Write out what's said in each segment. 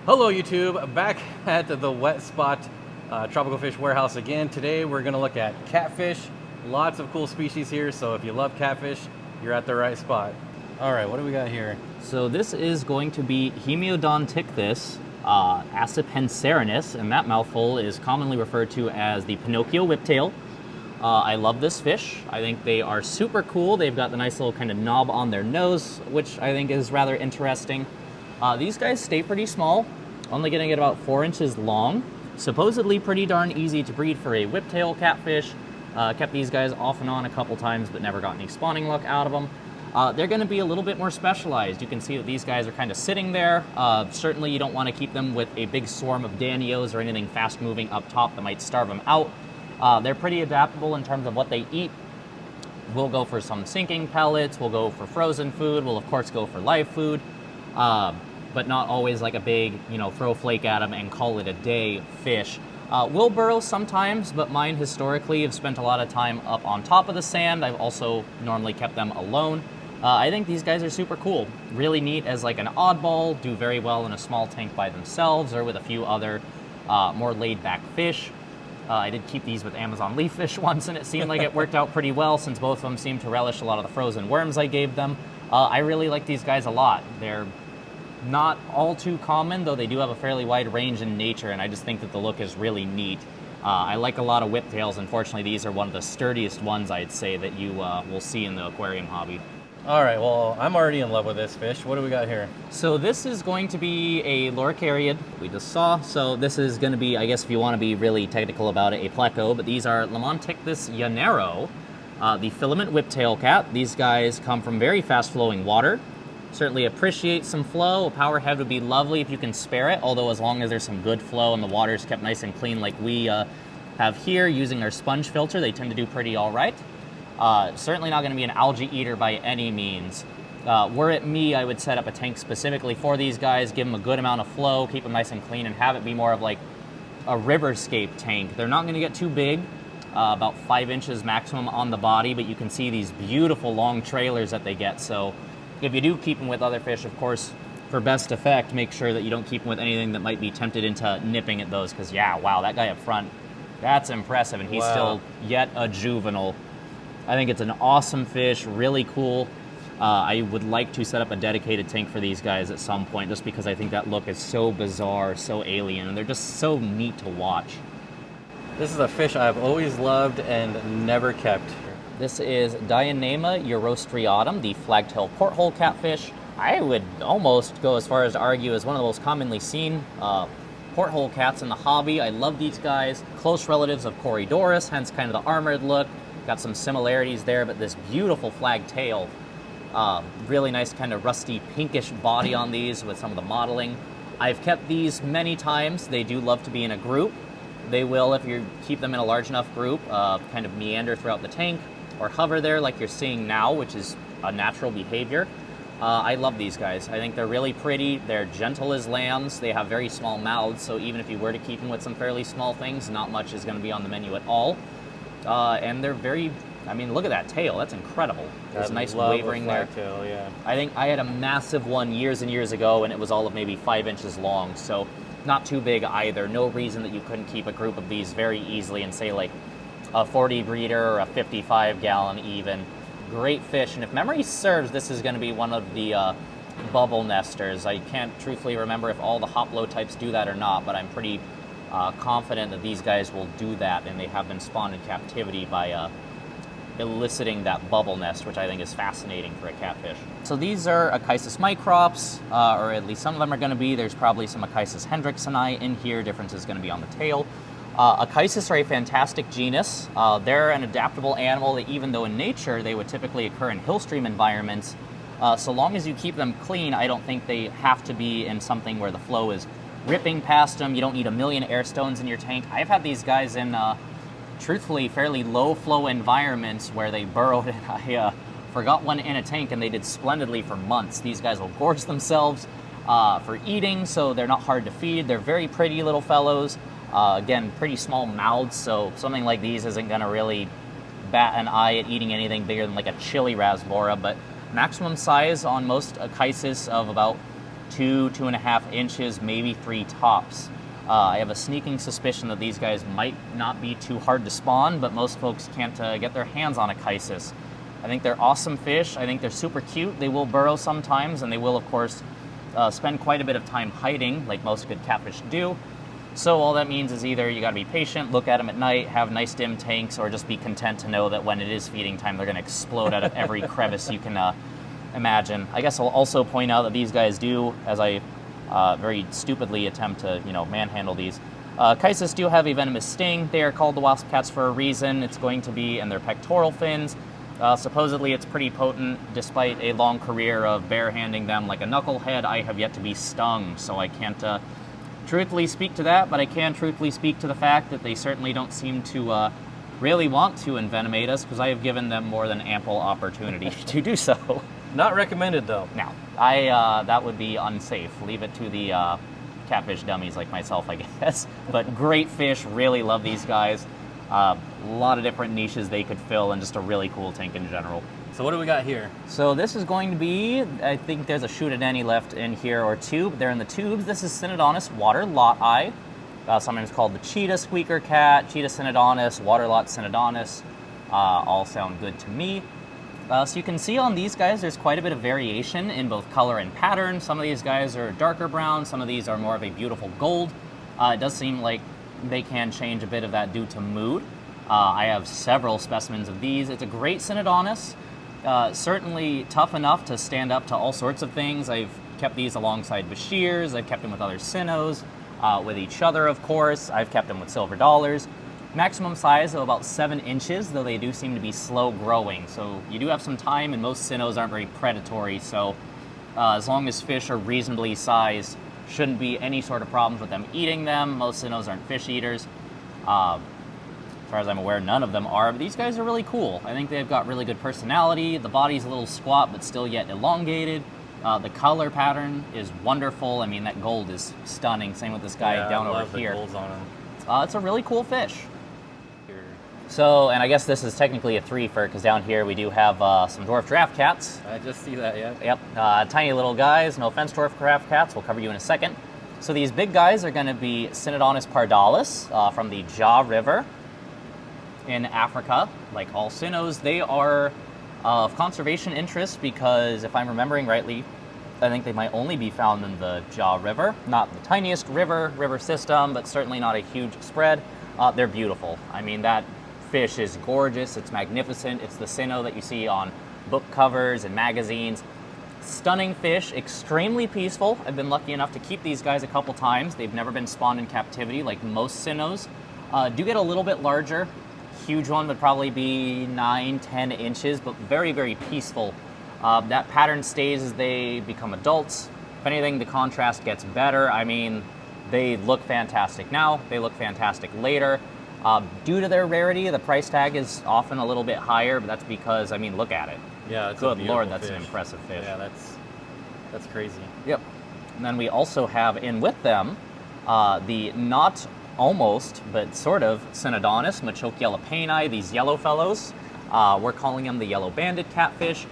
Hello YouTube, back at the Wet Spot Tropical Fish Warehouse again. Today we're going to look at catfish. Lots of cool species here, so if you love catfish, you're at the right spot. All right, what do we got here? So this is going to be Hemiodonticus acipenserinus, and that mouthful is commonly referred to as the Pinocchio Whiptail. I love this fish. I think they are super cool. They've got the nice little kind of knob on their nose, which I think is rather interesting. These guys stay pretty small, only getting at about 4 inches long. Supposedly pretty darn easy to breed for a whiptail catfish. Kept these guys off and on a couple times, but never got any spawning luck out of them. They're going to be a little bit more specialized. You can see that these guys are kind of sitting there. Certainly you don't want to keep them with a big swarm of Danios or anything fast moving up top that might starve them out. They're pretty adaptable in terms of what they eat. We'll go for some sinking pellets, we'll go for frozen food, we'll of course go for live food, but not always like a big, throw flake at them and call it a day fish. Will burrow sometimes, but mine historically have spent a lot of time up on top of the sand. I've also normally kept them alone. I think these guys are super cool. Really neat as like an oddball, do very well in a small tank by themselves or with a few other more laid-back fish. I did keep these with Amazon leaf fish once, and it seemed like it worked out pretty well since both of them seem to relish a lot of the frozen worms I gave them. I really like these guys a lot. They're not all too common, though they do have a fairly wide range in nature, and I just think that the look is really neat. I like a lot of whiptails. Unfortunately, these are one of the sturdiest ones, I'd say, that you will see in the aquarium hobby. All right, well, I'm already in love with this fish. What do we got here? So this is going to be a loricariid we just saw. So this is going to be, I guess if you want to be really technical about it, a pleco, but these are Lonus Yanero, the filament whiptail cat. These guys come from very fast-flowing water. Certainly appreciate some flow. A power head would be lovely if you can spare it, although as long as there's some good flow and the water's kept nice and clean like we have here using our sponge filter, they tend to do pretty all right. Certainly not going to be an algae eater by any means. Were it me, I would set up a tank specifically for these guys, give them a good amount of flow, keep them nice and clean, and have it be more of like a riverscape tank. They're not going to get too big, about 5 inches maximum on the body, but you can see these beautiful long trailers that they get. So if you do keep them with other fish, of course, for best effect, make sure that you don't keep them with anything that might be tempted into nipping at those, because yeah, wow, that guy up front, that's impressive, and he's still yet a juvenile. I think it's an awesome fish, really cool. I would like to set up a dedicated tank for these guys at some point, just because I think that look is so bizarre, so alien, and they're just so neat to watch. This is a fish I've always loved and never kept. This is Dionema eurostriatum, the flagtail porthole catfish. I would almost go as far as to argue as one of the most commonly seen porthole cats in the hobby. I love these guys. Close relatives of Corydoras, hence kind of the armored look. Got some similarities there, but this beautiful flagtail. Really nice kind of rusty pinkish body on these with some of the modeling. I've kept these many times. They do love to be in a group. They will, if you keep them in a large enough group, kind of meander throughout the tank or hover there like you're seeing now, which is a natural behavior. I love these guys. I think they're really pretty. They're gentle as lambs. They have very small mouths, so even if you were to keep them with some fairly small things, not much is going to be on the menu at all. And they're very, I mean, look at that tail. That's incredible. There's nice wavering there. Tail, yeah. I think I had a massive one years and years ago, and it was all of maybe 5 inches long, so not too big either. No reason that you couldn't keep a group of these very easily and say like a 40 breeder or a 55 gallon even. Great fish, and if memory serves, this is going to be one of the bubble nesters. I can't truthfully remember if all the hoplo types do that or not, but I'm pretty confident that these guys will do that, and they have been spawned in captivity by eliciting that bubble nest, which I think is fascinating for a catfish. So these are Aisus microps, or at least some of them are going to be. There's probably some Aisus hendricksoni in here. Difference is going to be on the tail. Aisus are a fantastic genus. They're an adaptable animal that, even though in nature they would typically occur in hill stream environments, so long as you keep them clean, I don't think they have to be in something where the flow is ripping past them. You don't need a million air stones in your tank. I've had these guys in, truthfully, fairly low flow environments where they burrowed, and I forgot one in a tank, and they did splendidly for months. These guys will gorge themselves for eating, so they're not hard to feed. They're very pretty little fellows. Again, pretty small mouths, so something like these isn't going to really bat an eye at eating anything bigger than like a chili rasbora, but maximum size on most Aisus of about 2.5 inches, maybe 3 tops. I have a sneaking suspicion that these guys might not be too hard to spawn, but most folks can't get their hands on a Aisus. I think they're awesome fish. I think they're super cute. They will burrow sometimes, and they will, of course, spend quite a bit of time hiding, like most good catfish do. So all that means is either you got to be patient, look at them at night, have nice dim tanks, or just be content to know that when it is feeding time, they're going to explode out of every crevice you can imagine. I guess I'll also point out that these guys do, as I very stupidly attempt to, manhandle these. Aisus do have a venomous sting. They are called the wasp cats for a reason. It's going to be in their pectoral fins. Supposedly it's pretty potent. Despite a long career of barehanding them like a knucklehead, I have yet to be stung, so I can't truthfully speak to that, but I can truthfully speak to the fact that they certainly don't seem to really want to envenomate us, because I have given them more than ample opportunity to do so. Not recommended, though. No, that would be unsafe. Leave it to the catfish dummies like myself, I guess. But great fish, really love these guys. A lot of different niches they could fill, and just a really cool tank in general. So what do we got here? So this is going to be, I think there's a shoot at any left in here or two, but they're in the tubes. This is Cined Onis water lot eye, sometimes called the cheetah squeaker cat, cheetah Cined Onis, water lot Cined Onis. All sound good to me. So you can see on these guys, there's quite a bit of variation in both color and pattern. Some of these guys are darker brown, some of these are more of a beautiful gold. It does seem like they can change a bit of that due to mood. I have several specimens of these. It's a great Cined Onis. Certainly tough enough to stand up to all sorts of things. I've kept these alongside Bashirs, I've kept them with other Sinnohs, with each other, of course. I've kept them with silver dollars. Maximum size of about 7 inches, though they do seem to be slow growing. So you do have some time, and most Sinnohs aren't very predatory, so as long as fish are reasonably sized, shouldn't be any sort of problems with them eating them. Most Sinnohs aren't fish eaters. As far as I'm aware, none of them are, but these guys are really cool. I think they've got really good personality. The body's a little squat, but still yet elongated. The color pattern is wonderful. I mean, that gold is stunning. Same with this guy down over here. The golds on him. It's a really cool fish. So, and I guess this is technically a threefer, because down here we do have some dwarf giraffe cats. I just see that, yeah. Yep, tiny little guys. No offense, dwarf giraffe cats. We'll cover you in a second. So these big guys are going to be Cined Onis pardalis from the Jaw River in Africa. Like all Sinnohs, they are of conservation interest because, if I'm remembering rightly, I think they might only be found in the Jaw River. Not the tiniest river system, but certainly not a huge spread. They're beautiful. I mean, that fish is gorgeous. It's magnificent. It's the Sinnoh that you see on book covers and magazines. Stunning fish, extremely peaceful. I've been lucky enough to keep these guys a couple times. They've never been spawned in captivity like most Sinnohs. Do get a little bit larger. Huge one would probably be 9-10 inches, but very, very peaceful. That pattern stays as they become adults. If anything, the contrast gets better. I mean, they look fantastic now. They look fantastic later. Due to their rarity, the price tag is often a little bit higher, but that's because, I mean, look at it. Yeah, it's good Lord, that's fish. an impressive fish. Yeah, that's crazy. Yep. And then we also have in with them the not almost, but sort of Cined Onis, Machochiella, these yellow fellows. We're calling them the yellow banded catfish.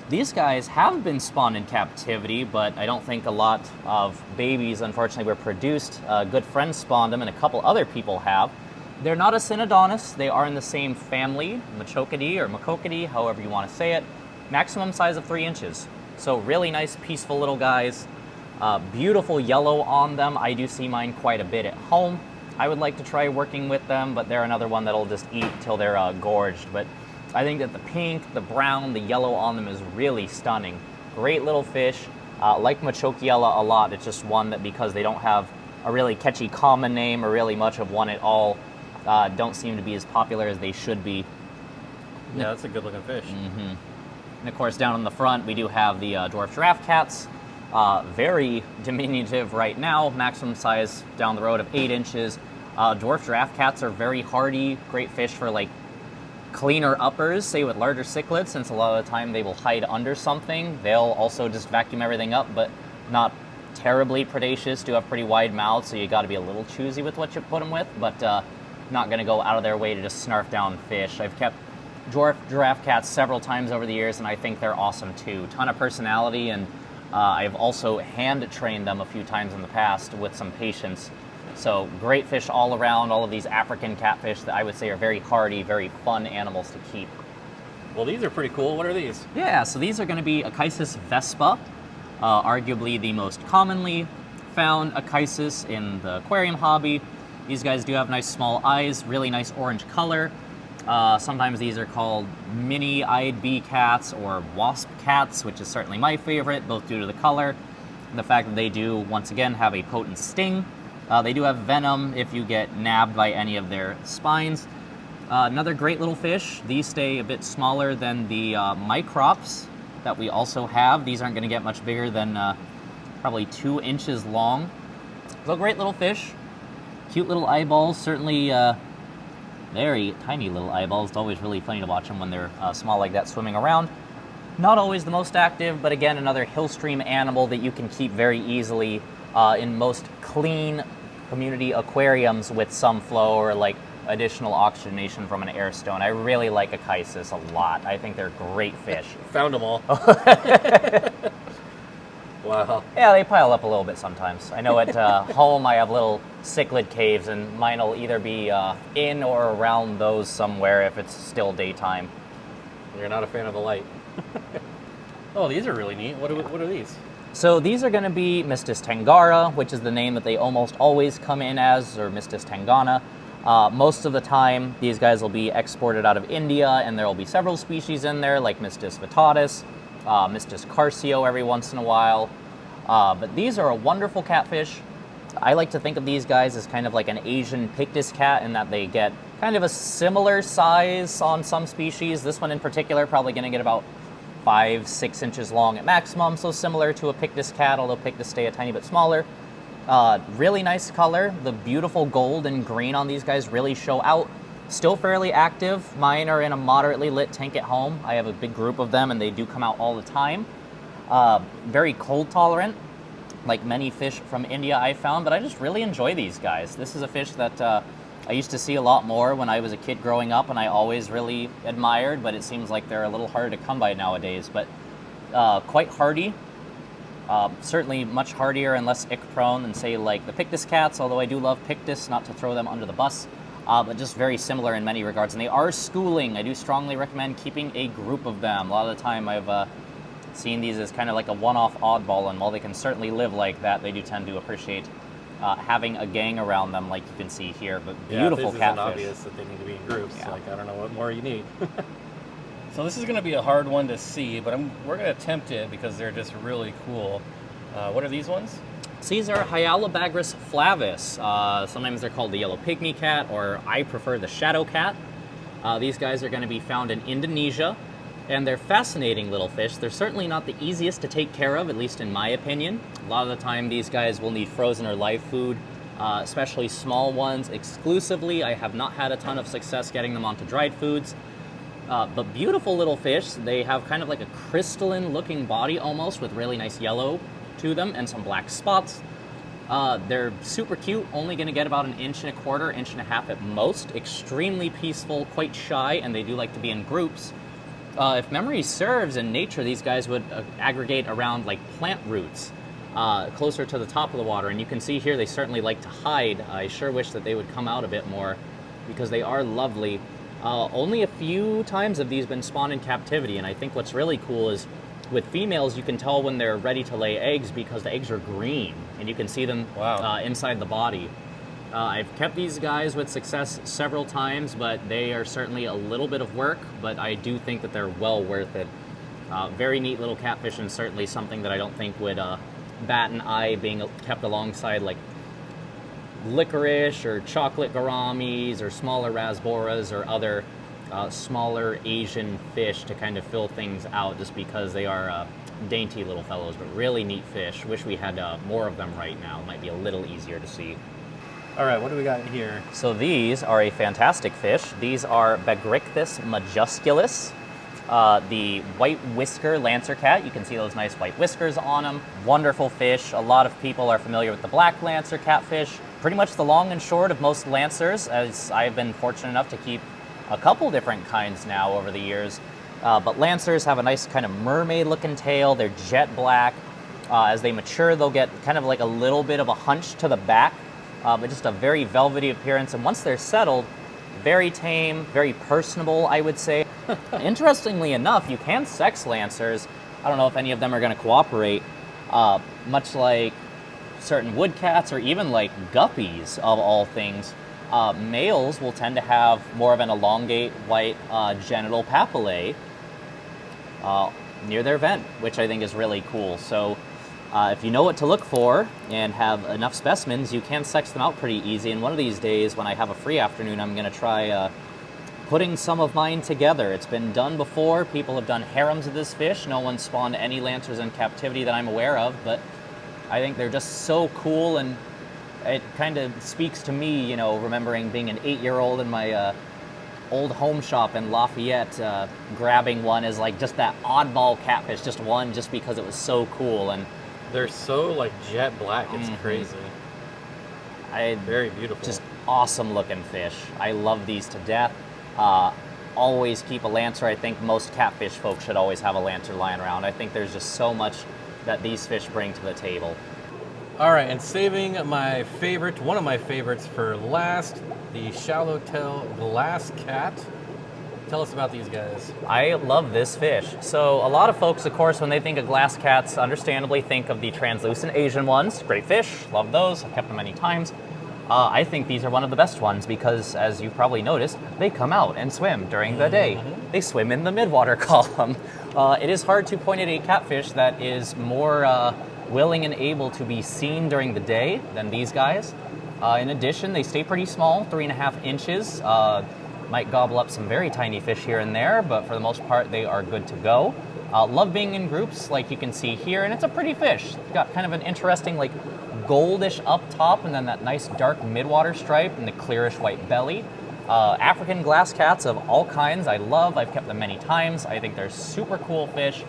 These guys have been spawned in captivity, but I don't think a lot of babies, unfortunately, were produced. Good friends spawned them, and a couple other people have. They're not a Cined Onis. They are in the same family, Machochidae or Machochidae, however you want to say it. Maximum size of 3 inches. So really nice, peaceful little guys. Beautiful yellow on them. I do see mine quite a bit at home. I would like to try working with them, but they're another one that'll just eat till they're gorged. But I think that the pink, the brown, the yellow on them is really stunning. Great little fish. Like Machochiella a lot. It's just one that, because they don't have a really catchy common name or really much of one at all, don't seem to be as popular as they should be. Yeah, that's a good looking fish. Mm-hmm. And of course, down on the front, we do have the dwarf giraffe cats. Very diminutive right now, maximum size down the road of 8 inches. Dwarf giraffe cats are very hardy, great fish for like cleaner uppers, say with larger cichlids, since a lot of the time they will hide under something. They'll also just vacuum everything up, but not terribly predacious, do have pretty wide mouths, so you got to be a little choosy with what you put them with, but not going to go out of their way to just snarf down fish. I've kept dwarf giraffe cats several times over the years, and I think they're awesome too. Ton of personality, and I've also hand trained them a few times in the past with some patience. So great fish all around, all of these African catfish that I would say are very hardy, very fun animals to keep. Well, these are pretty cool. What are these? Yeah, so these are going to be Aisus vespa, arguably the most commonly found Aisus in the aquarium hobby. These guys do have nice small eyes, really nice orange color. Sometimes these are called mini-eyed bee cats or wasp cats, which is certainly my favorite, both due to the color and the fact that they do, once again, have a potent sting. They do have venom if you get nabbed by any of their spines. Another great little fish. These stay a bit smaller than the microps that we also have. These aren't going to get much bigger than probably 2 inches long. So great little fish. Cute little eyeballs, certainly very tiny little eyeballs. It's always really funny to watch them when they're small like that swimming around. Not always the most active, but again, another hill stream animal that you can keep very easily in most clean community aquariums with some flow or like additional oxygenation from an air stone. I really like Aisus a lot. I think they're great fish. Found them all. Wow. Yeah, they pile up a little bit sometimes. I know at home I have little cichlid caves, and mine will either be in or around those somewhere if it's still daytime. You're not a fan of the light. Oh, these are really neat. What are these? So these are going to be Mistis Tangara, which is the name that they almost always come in as, or Mistis Tangana. Most of the time, these guys will be exported out of India, and there will be several species in there, like Mistis vittatus, Mistis carcio every once in a while. But these are a wonderful catfish. I like to think of these guys as kind of like an Asian Pictus cat in that they get kind of a similar size on some species. This one in particular probably going to get about 5-6 inches long at maximum, so similar to a Pictus cat, although Pictus stay a tiny bit smaller. Really nice color. The beautiful gold and green on these guys really show out. Still fairly active. Mine are in a moderately lit tank at home. I have a big group of them and they do come out all the time. Very cold tolerant, like many fish from India I found, but I just really enjoy these guys. This is a fish that I used to see a lot more when I was a kid growing up, and I always really admired, but it seems like they're a little harder to come by nowadays. But quite hardy. Certainly much hardier and less ick prone than, say, like the Pictus cats, although I do love Pictus, not to throw them under the bus, but just very similar in many regards. And they are schooling. I do strongly recommend keeping a group of them. A lot of the time I've seen these as kind of like a one-off oddball, and while they can certainly live like that, they do tend to appreciate having a gang around them, like you can see here. But beautiful catfish. It's obvious that they need to be in groups. Yeah. Like, I don't know what more you need. So this is going to be a hard one to see, but we're going to attempt it because they're just really cool. What are these ones? These are Hyalobagris flavis. Sometimes they're called the yellow pygmy cat, or I prefer the shadow cat. These guys are going to be found in Indonesia, and they're fascinating little fish. They're certainly not the easiest to take care of, at least in my opinion. A lot of the time these guys will need frozen or live food, especially small ones exclusively. I have not had a ton of success getting them onto dried foods. But beautiful little fish. They have kind of like a crystalline looking body almost, with really nice yellow to them and some black spots. They're super cute, only going to get about 1.25 inches, 1.5 inches at most. Extremely peaceful, quite shy, and they do like to be in groups. If memory serves, in nature these guys would aggregate around like plant roots closer to the top of the water, and you can see here they certainly like to hide. I sure wish that they would come out a bit more because they are lovely. Only a few times have these been spawned in captivity, and I think what's really cool is with females you can tell when they're ready to lay eggs because the eggs are green and you can see them inside the body. I've kept these guys with success several times, but they are certainly a little bit of work, but I do think that they're well worth it. Very neat little catfish, and certainly something that I don't think would bat an eye being kept alongside like licorice or chocolate gouramis or smaller rasboras or other smaller Asian fish to kind of fill things out, just because they are dainty little fellows, but really neat fish. Wish we had more of them right now. It might be a little easier to see. All right, what do we got in here? So these are a fantastic fish. These are Bagrichthys majusculus, the white whisker lancer cat. You can see those nice white whiskers on them. Wonderful fish. A lot of people are familiar with the black lancer catfish. Pretty much the long and short of most lancers, as I've been fortunate enough to keep a couple different kinds now over the years. But lancers have a nice kind of mermaid looking tail. They're jet black. As they mature, they'll get kind of like a little bit of a hunch to the back, but just a very velvety appearance. And once they're settled, very tame, very personable, I would say. Interestingly enough, you can sex lancers. I don't know if any of them are going to cooperate, much like certain woodcats or even like guppies of all things. Males will tend to have more of an elongate white genital papillae near their vent, which I think is really cool. So if you know what to look for and have enough specimens, you can sex them out pretty easy. And one of these days when I have a free afternoon, I'm going to try putting some of mine together. It's been done before. People have done harems of this fish. No one spawned any lancers in captivity that I'm aware of, but I think they're just so cool, and it kind of speaks to me, you know, remembering being an 8-year-old in my old home shop in Lafayette, grabbing one as like just that oddball catfish, just one, just because it was so cool. And they're so like jet black, it's crazy. Very beautiful. Just awesome looking fish. I love these to death. Always keep a lancer. I think most catfish folks should always have a lancer lying around. I think there's just so much that these fish bring to the table. All right, and saving my favorite, one of my favorites for last, the Swallowtail Glass Cat. Tell us about these guys. I love this fish. So a lot of folks, of course, when they think of glass cats, understandably think of the translucent Asian ones. Great fish, love those, I've kept them many times. I think these are one of the best ones because, as you've probably noticed, they come out and swim during the day. They swim in the midwater column. It is hard to point at a catfish that is more willing and able to be seen during the day than these guys. In addition, they stay pretty small, 3.5 inches. Might gobble up some very tiny fish here and there, but for the most part, they are good to go. Love being in groups, like you can see here, and it's a pretty fish. It's got kind of an interesting, like, goldish up top, and then that nice dark midwater stripe and the clearish white belly. African glass cats of all kinds I love. I've kept them many times. I think they're super cool fish.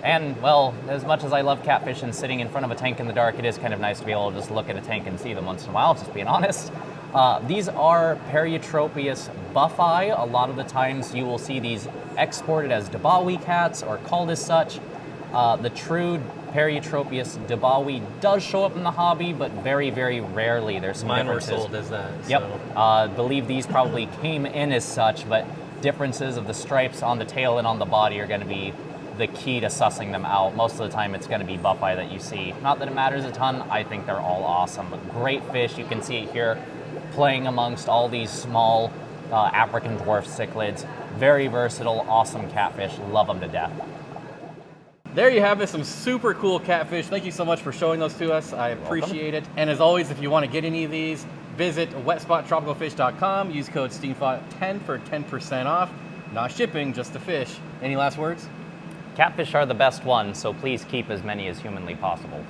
And, well, as much as I love catfish and sitting in front of a tank in the dark, it is kind of nice to be able to just look at a tank and see them once in a while, just being honest. These are Periotropius buffi. A lot of the times you will see these exported as Dabawi cats or called as such. The true Periotropius dabawi does show up in the hobby, but very, very rarely. There's some differences. Mine were sold as that. Yep. So. I believe these probably came in as such, but differences of the stripes on the tail and on the body are going to be the key to sussing them out. Most of the time it's going to be buffi that you see. Not that it matters a ton. I think they're all awesome. But great fish. You can see it here playing amongst all these small African dwarf cichlids. Very versatile, awesome catfish. Love them to death. There you have it, some super cool catfish. Thank you so much for showing those to us. I appreciate it. And as always, if you want to get any of these, visit wetspotTropicalFish.com. Use code Steenfott10 for 10% off. Not shipping, just the fish. Any last words? Catfish are the best ones, so please keep as many as humanly possible.